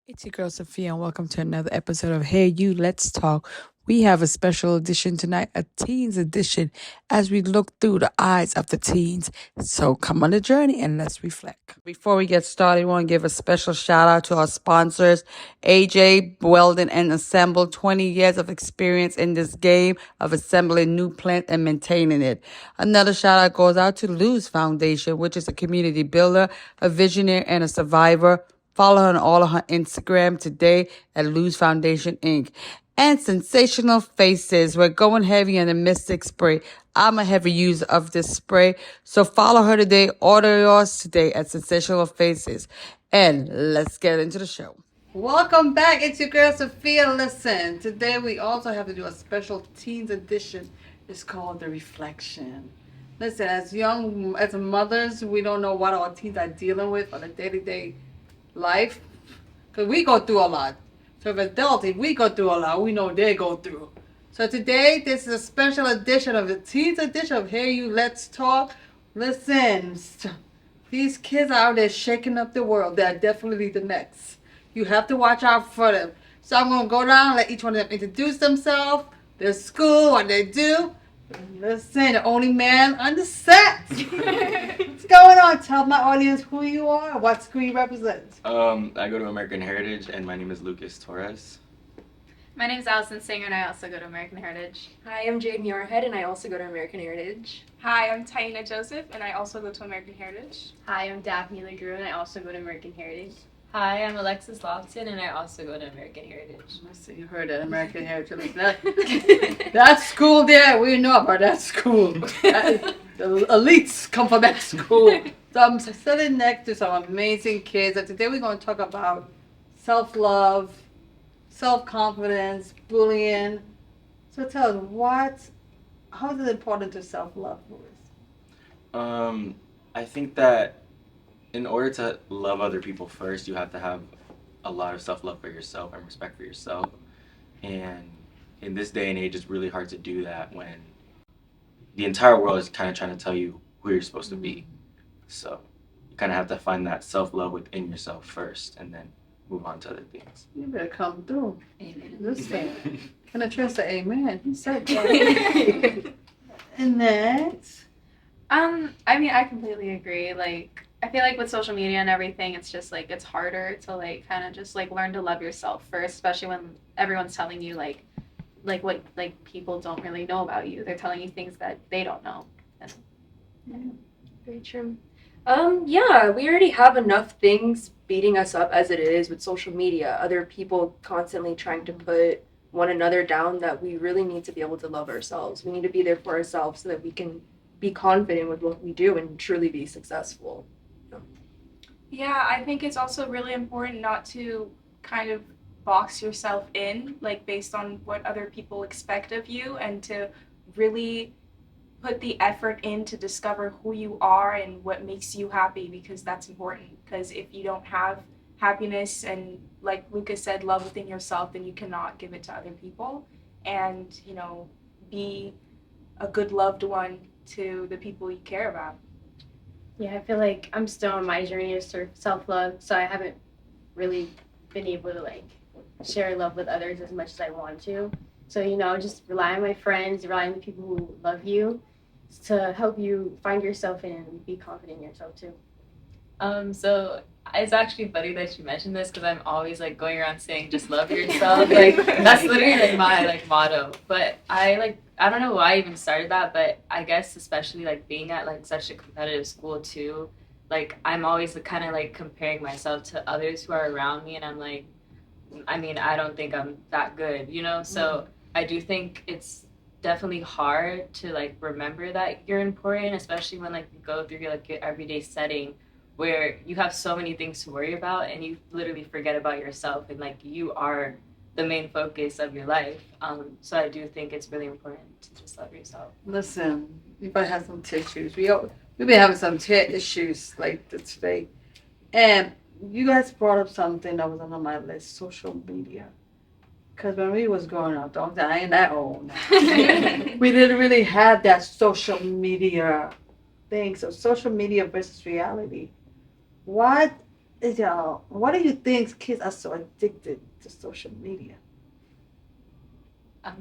It's your girl Sophia, and welcome to another episode of Hey You, Let's Talk. We have a special edition tonight, a teens edition, as we look through the eyes of the teens. So come on the journey and let's reflect. Before we get started, I want to give a special shout out to our sponsors, AJ Weldon and Assemble, 20 years of experience in this game of assembling new plant and maintaining it. Another shout out goes out to Luz Foundation, which is a community builder, a visionary, and a survivor. Follow her on all of her Instagram today at Luz Foundation Inc. And Sensational Faces. We're going heavy on the Mystic Spray. I'm a heavy user of this spray. So follow her today. Order yours today at Sensational Faces. And let's get into the show. Welcome back. It's your girl Sophia. Listen, today we also have to do a special teens edition. It's called The Reflection. Listen, as mothers, we don't know what our teens are dealing with on a day-to-day life, because we go through a lot. So if we go through a lot, we know they go through. So today, this is a special edition of the teens edition of Hey You, Let's Talk. Listen, these kids are out there shaking up the world. They're definitely the next. You have to watch out for them. So I'm going to go down and let each one of them introduce themselves, their school, what they do. Listen, the only man on the set. What's going on? Tell my audience who you are, what school you represent. I go to American Heritage, and my name is Lucas Torres. My name is Allison Singer, and I also go to American Heritage. Hi, I'm Jade Muirhead, and I also go to American Heritage. Hi, I'm Taina Joseph, and I also go to American Heritage. Hi, I'm Daphne LeGrew, and I also go to American Heritage. Hi, I'm Alexis Lofton, and I also go to American Heritage. I see you heard that, American Heritage. That school there, we know about that school. The elites come from that school. So I'm sitting next to some amazing kids, and today we're going to talk about self-love, self-confidence, bullying. So tell us, how is it important to self-love, Louis? I think that in order to love other people first, you have to have a lot of self-love for yourself and respect for yourself. And in this day and age, it's really hard to do that when the entire world is kind of trying to tell you who you're supposed to be. So you kind of have to find that self-love within yourself first and then move on to other things. You better come through. Amen. Listen, can I trust the amen? He said that. And next. I mean, I completely agree. Like, I feel like with social media and everything, it's just like it's harder to like kind of just like learn to love yourself first, especially when everyone's telling you like what like people don't really know about you. They're telling you things that they don't know. And, Yeah, very true. Yeah, we already have enough things beating us up as it is with social media. Other people constantly trying to put one another down that we really need to be able to love ourselves. We need to be there for ourselves so that we can be confident with what we do and truly be successful. Yeah, I think it's also really important not to kind of box yourself in, like based on what other people expect of you, and to really put the effort in to discover who you are and what makes you happy, because that's important. Because if you don't have happiness and, like Lucas said, love within yourself, then you cannot give it to other people. And, be a good loved one to the people you care about. Yeah, I feel like I'm still on my journey of self-love, so I haven't really been able to like share love with others as much as I want to. So, just rely on my friends, rely on the people who love you to help you find yourself and be confident in yourself too. So it's actually funny that you mentioned this because I'm always like going around saying just love yourself. Like that's literally like my like motto. But I don't know why I even started that, but I guess especially like being at like such a competitive school too, like I'm always kind of like comparing myself to others who are around me, and I'm like, I mean, I don't think I'm that good, So I do think it's definitely hard to like remember that you're important, especially when like you go through like your everyday setting where you have so many things to worry about and you literally forget about yourself, and like you are the main focus of your life. So I do think it's really important to just love yourself. Listen, we better have some tissues. We've been having some tear issues like this today. And you guys brought up something that was on my list, social media. Because when we was growing up, I ain't that old. We didn't really have that social media thing. So social media versus reality. What Yeah, why do you think kids are so addicted to social media? I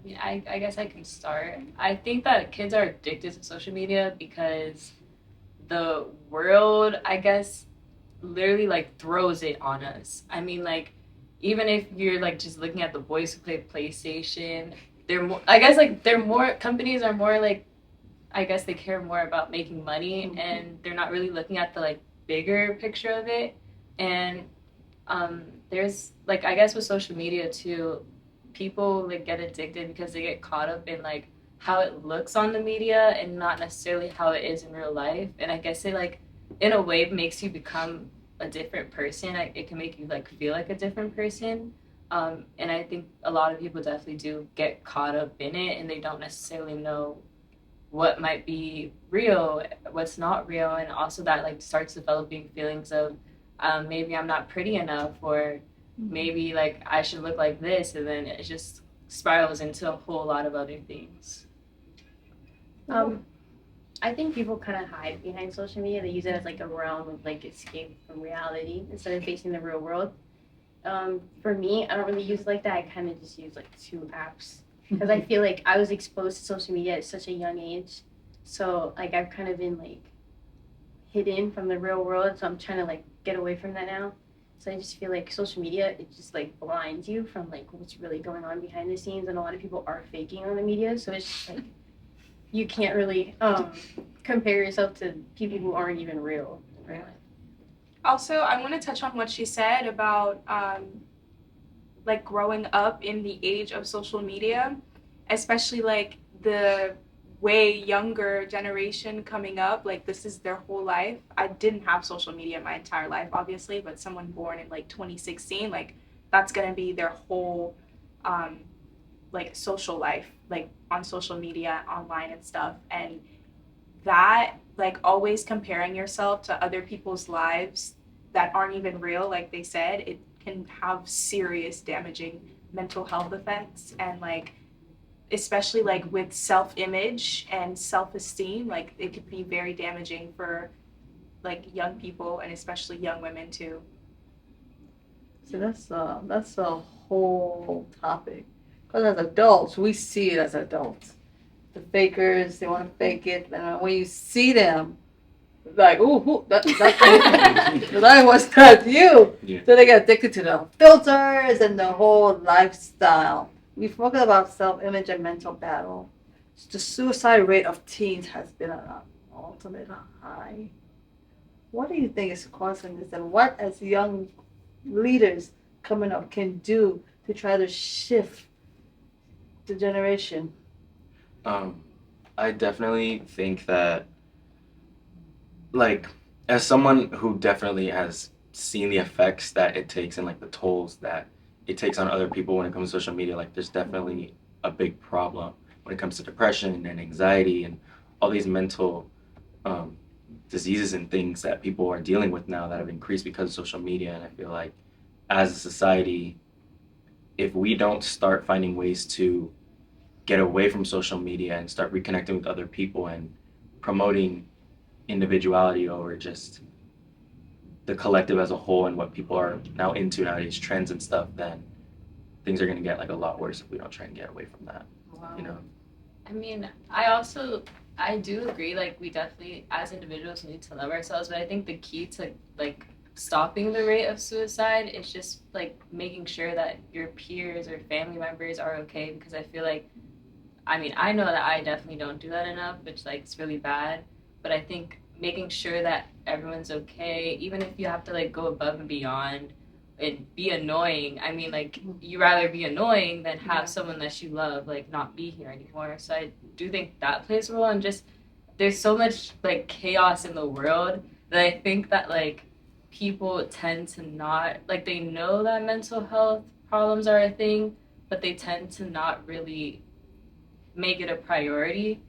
mean, I guess I can start. I think that kids are addicted to social media because the world, I guess, literally like throws it on us. I mean, like, even if you're like just looking at the boys who play PlayStation, they're more, I guess, like, they're more, companies are more like, I guess they care more about making money and they're not really looking at the like bigger picture of it. And there's like, I guess with social media too, people like get addicted because they get caught up in like how it looks on the media and not necessarily how it is in real life. And I guess it like in a way makes you become a different person. It can make you like feel like a different person. And I think a lot of people definitely do get caught up in it and they don't necessarily know what might be real, what's not real, and also that like starts developing feelings of maybe I'm not pretty enough, or maybe like I should look like this, and then it just spirals into a whole lot of other things. I think people kind of hide behind social media. They use it as like a realm of like escape from reality instead of facing the real world. For me, I don't really use it like that. I kind of just use like 2 apps because I feel like I was exposed to social media at such a young age, so like I've kind of been like hidden from the real world. So I'm trying to like get away from that now. So I just feel like social media, it just like blinds you from like what's really going on behind the scenes, and a lot of people are faking on the media. So it's just like you can't really compare yourself to people who aren't even real. Right? Also, I want to touch on what she said about like growing up in the age of social media, especially like the way younger generation coming up, like this is their whole life. I didn't have social media my entire life, obviously, but someone born in like 2016, like that's gonna be their whole like social life, like on social media, online and stuff. And that like always comparing yourself to other people's lives that aren't even real, like they said, it can have serious damaging mental health effects. And like especially like with self-image and self-esteem, like it could be very damaging for like young people and especially young women too. So that's a whole topic. Because as adults, we see it as adults. The fakers, they want to fake it, and when you see them, like, ooh, that was not you. Yeah. So they get addicted to the filters and the whole lifestyle. We've spoken about self-image and mental battle. The suicide rate of teens has been at an ultimate high. What do you think is causing this, and what as young leaders coming up can do to try to shift the generation? I definitely think that, like, as someone who definitely has seen the effects that it takes and like the tolls that it takes on other people when it comes to social media, like there's definitely a big problem when it comes to depression and anxiety and all these mental um, diseases and things that people are dealing with now that have increased because of social media. And I feel like as a society, if we don't start finding ways to get away from social media and start reconnecting with other people and promoting individuality over just the collective as a whole and what people are now into nowadays, trends and stuff, then things are going to get like a lot worse if we don't try and get away from that. Wow. You know. I mean, I do agree, like we definitely as individuals need to love ourselves, but I think the key to like stopping the rate of suicide is just like making sure that your peers or family members are okay, because I feel like, I mean, I know that I definitely don't do that enough, which like it's really bad, but I think making sure that everyone's okay, even if you have to like go above and beyond and be annoying. I mean, like you rather be annoying than have someone that you love like not be here anymore. So I do think that plays a role, and just there's so much like chaos in the world that I think that like people tend to not like, they know that mental health problems are a thing, but they tend to not really make it a priority.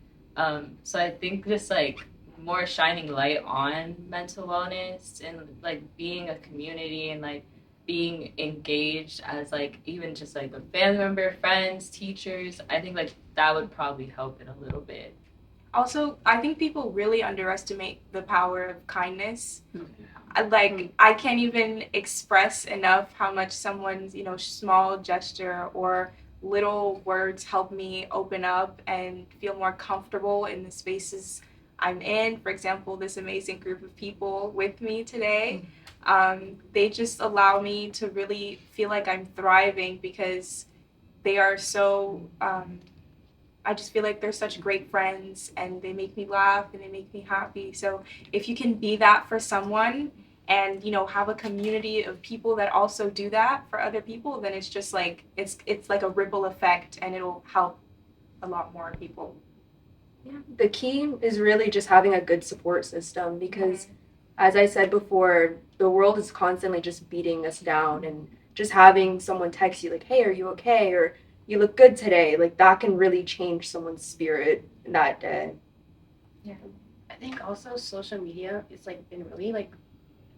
So I think just like more shining light on mental wellness and like being a community and like being engaged as like even just like a family member, friends, teachers, I think like that would probably help it a little bit. Also, I think people really underestimate the power of kindness. I can't even express enough how much someone's, small gesture or little words help me open up and feel more comfortable in the spaces I'm in. For example, this amazing group of people with me today, they just allow me to really feel like I'm thriving because they are so I just feel like they're such great friends and they make me laugh and they make me happy. So if you can be that for someone and have a community of people that also do that for other people, then it's just like it's like a ripple effect and it'll help a lot more people. Yeah, the key is really just having a good support system because, as I said before, the world is constantly just beating us down, and just having someone text you, like, hey, are you okay? Or you look good today, like, that can really change someone's spirit that day. Yeah. I think also social media is like been really like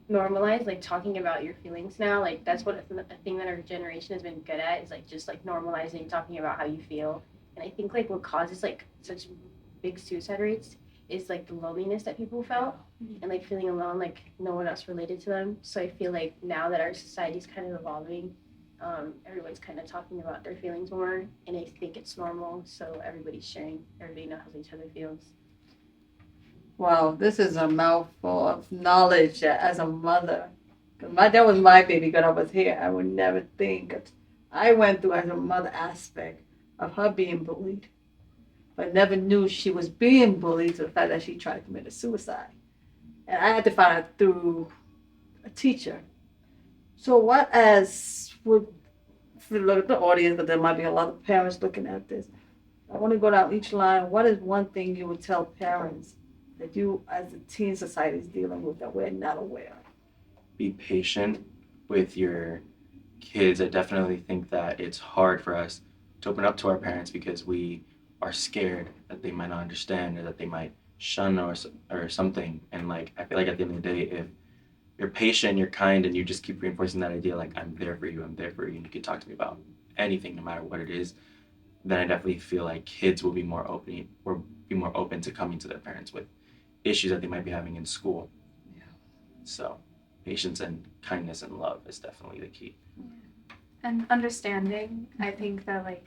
normalized, like talking about your feelings now. Like that's what a thing that our generation has been good at is like just like normalizing talking about how you feel. And I think like what causes like such big suicide rates is like the loneliness that people felt and like feeling alone, like no one else related to them. So I feel like now that our society is kind of evolving, everyone's kind of talking about their feelings more, and I think it's normal. So everybody's sharing, everybody knows how each other feels. Wow, this is a mouthful of knowledge as a mother. 'Cause that was my baby girl I was here. I would never think. I went through as a mother aspect of her being bullied, but never knew she was being bullied to the fact that she tried to commit a suicide. And I had to find out through a teacher. So what as would, if you look at the audience, but there might be a lot of parents looking at this. I want to go down each line. What is one thing you would tell parents that you, as a teen society, is dealing with that we're not aware of? Be patient with your kids. I definitely think that it's hard for us to open up to our parents because we are scared that they might not understand or that they might shun or something. And like I feel like at the end of the day, if you're patient, you're kind, and you just keep reinforcing that idea like I'm there for you, and you can talk to me about anything, no matter what it is, then I definitely feel like kids will be more open to coming to their parents with issues that they might be having in school. Yeah. So patience and kindness and love is definitely the key. And understanding. I think that like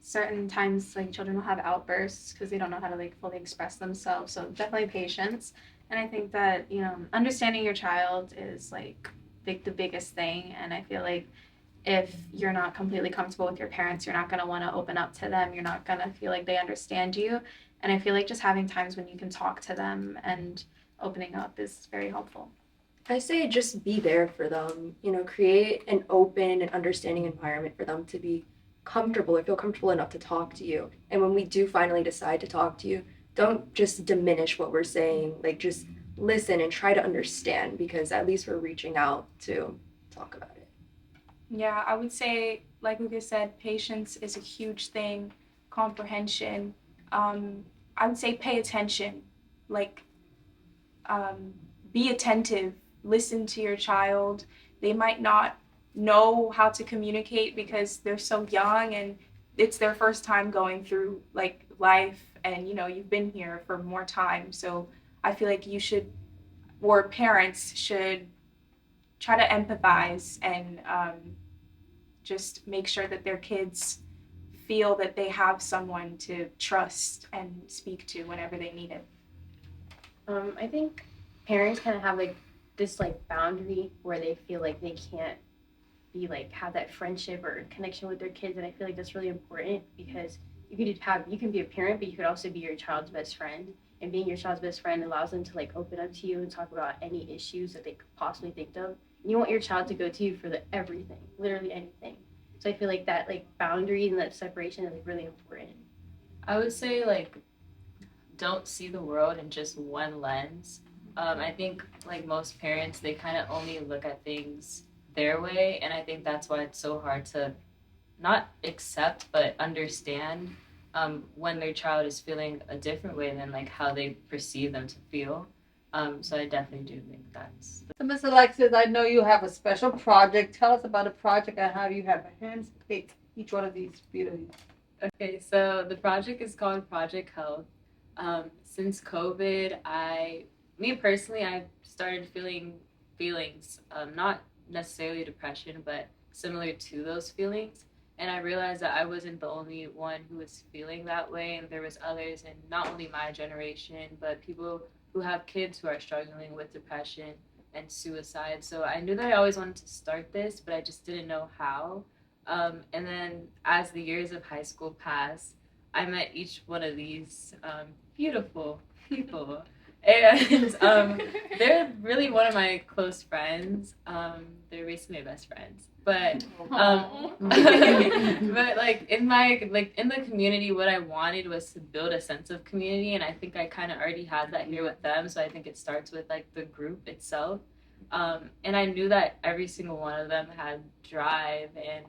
certain times like children will have outbursts because they don't know how to like fully express themselves. So definitely patience. And I think that, understanding your child is like the biggest thing. And I feel like if you're not completely comfortable with your parents, you're not going to want to open up to them. You're not going to feel like they understand you. And I feel like just having times when you can talk to them and opening up is very helpful. I say just be there for them, create an open and understanding environment for them to be comfortable or feel comfortable enough to talk to you. And when we do finally decide to talk to you, don't just diminish what we're saying, like just listen and try to understand because at least we're reaching out to talk about it. Yeah, I would say, like Lucas said, patience is a huge thing, comprehension. I would say pay attention, like be attentive, listen to your child. They might not know how to communicate because they're so young and it's their first time going through like life, and you've been here for more time. So I feel like you should, or parents should, try to empathize and just make sure that their kids feel that they have someone to trust and speak to whenever they need it. I think parents kind of have like this like boundary where they feel like they can't be like have that friendship or connection with their kids, and I feel like that's really important because you can be a parent, but you could also be your child's best friend, and being your child's best friend allows them to like open up to you and talk about any issues that they could possibly think of. And you want your child to go to you for everything, literally anything. So I feel like that like boundary and that separation is like really important. I would say like don't see the world in just one lens. I think like most parents, they kind of only look at things their way, and I think that's why it's so hard to not accept but understand when their child is feeling a different way than like how they perceive them to feel. So I definitely do think that's. So, Ms. Alexis, I know you have a special project. Tell us about the project and how you have handpicked each one of these beauties. Okay, so the project is called Project Health. Since COVID, me personally, I started feeling feelings, not necessarily depression, but similar to those feelings. And I realized that I wasn't the only one who was feeling that way, and there was others, and not only my generation, but people who have kids who are struggling with depression and suicide. So I knew that I always wanted to start this, but I just didn't know how. And then as the years of high school passed, I met each one of these beautiful people. And they're really one of my close friends. They're basically my best friends. But but in the community, what I wanted was to build a sense of community, and I think I kind of already had that here with them. So I think it starts with like the group itself. And I knew that every single one of them had drive, and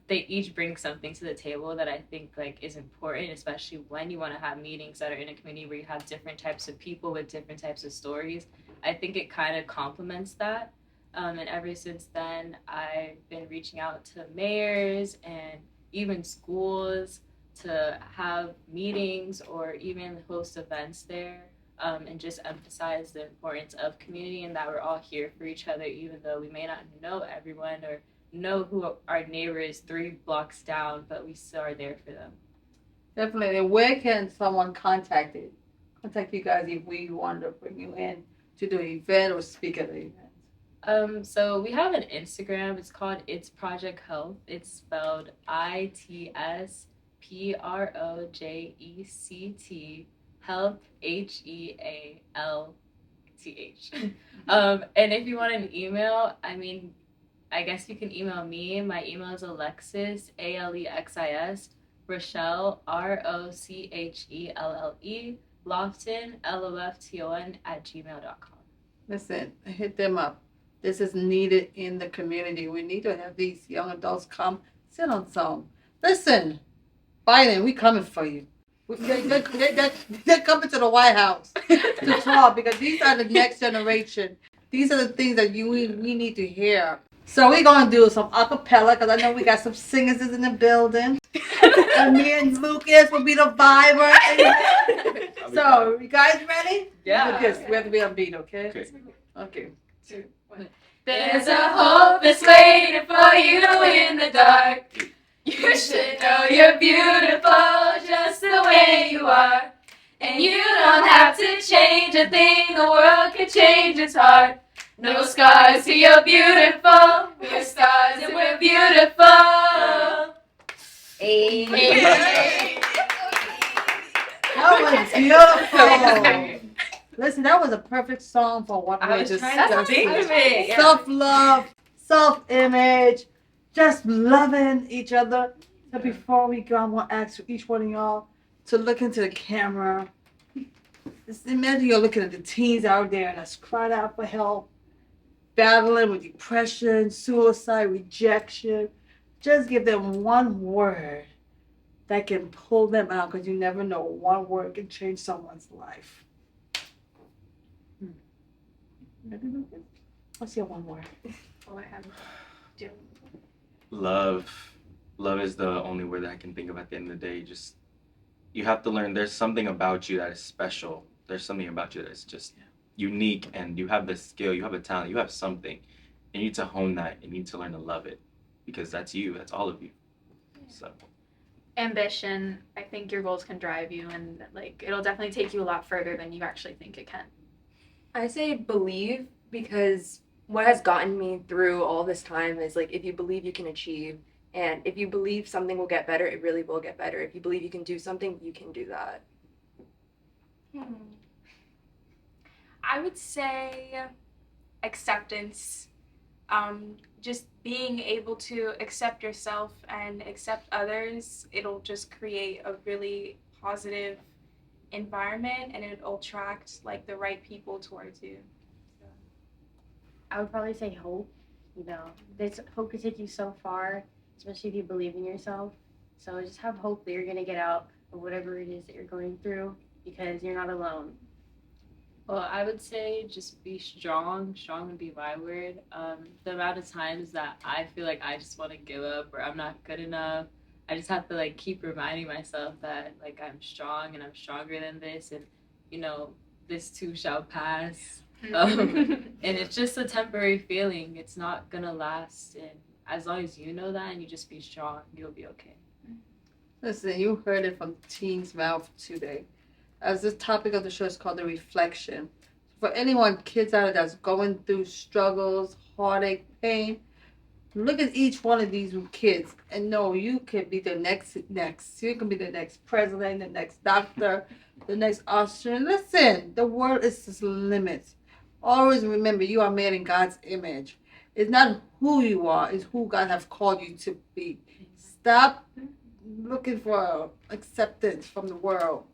they each bring something to the table that I think like is important, especially when you want to have meetings that are in a community where you have different types of people with different types of stories. I think it kind of complements that. And ever since then, I've been reaching out to mayors and even schools to have meetings or even host events there, and just emphasize the importance of community and that we're all here for each other, even though we may not know everyone or know who our neighbor is 3 blocks down, but we still are there for them. Definitely. And where can someone contact you guys if we want to bring you in to do an event or speak at an event? So we have an Instagram. It's called It's Project Health. It's spelled ITSPROJECT Health HEALTH. And if you want an email, I guess you can email me. My email is Alexis, ALEXIS, Rochelle, ROCHELLE, Lofton, LOFTON @gmail.com. Listen, hit them up. This is needed in the community. We need to have these young adults come sit on some. Listen, Biden, we coming for you. They're coming to the White House to talk because these are the next generation. These are the things that we need to hear. So we're going to do some acapella because I know we got some singers in the building. And me and Lucas will be the viber. So, you guys ready? Yeah. Lucas, we have to be on beat, okay? Okay. There's a hope that's waiting for you in the dark. You should know you're beautiful just the way you are. And you don't have to change a thing, the world can change its heart. No scars, see you're beautiful. We're stars and we're beautiful. Hey. That was beautiful. Listen, that was a perfect song for what I we was just trying to think of it. Yeah. Self-love, self-image, just loving each other. So before we go, I want to ask each one of y'all to look into the camera. Just imagine you're looking at the teens out there that's crying out for help, battling with depression, suicide, rejection. Just give them one word that can pull them out because you never know. One word can change someone's life. What's your one word? Oh, I have to. Love is the only word that I can think of at the end of the day. Just, you have to learn there's something about you that is special. There's something about you that is just unique, and you have the skill, you have a talent, you have something. You need to hone that. You need to learn to love it because that's you. That's all of you. So Ambition. I think your goals can drive you, and like it'll definitely take you a lot further than you actually think it can. I say believe because what has gotten me through all this time is like if you believe you can achieve, and if you believe something will get better, it really will get better. If you believe you can do something, you can do that. I would say acceptance. Just being able to accept yourself and accept others, it'll just create a really positive environment, and it'll attract like the right people towards you. So. I would probably say hope. This hope could take you so far, especially if you believe in yourself. So just have hope that you're gonna get out of whatever it is that you're going through because you're not alone. Well, I would say just be strong. Strong would be my word. The amount of times that I feel like I just want to give up or I'm not good enough, I just have to like keep reminding myself that like I'm strong and I'm stronger than this, and you know, this too shall pass. And it's just a temporary feeling. It's not gonna last, and as long as you know that and you just be strong, you'll be okay. Listen, you heard it from the teen's mouth today. As this topic of the show is called the reflection. For anyone, kids out there that's going through struggles, heartache, pain, look at each one of these kids and know you can be the next. You can be the next president, the next doctor, the next Austrian. Listen, the world is just limits. Always remember, you are made in God's image. It's not who you are; it's who God have called you to be. Stop looking for acceptance from the world.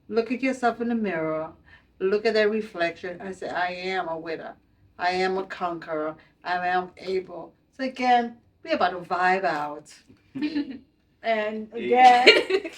Look at yourself in the mirror. Look at that reflection and say, I am a winner. I am a conqueror. I am able. So again, we about to vibe out. And again,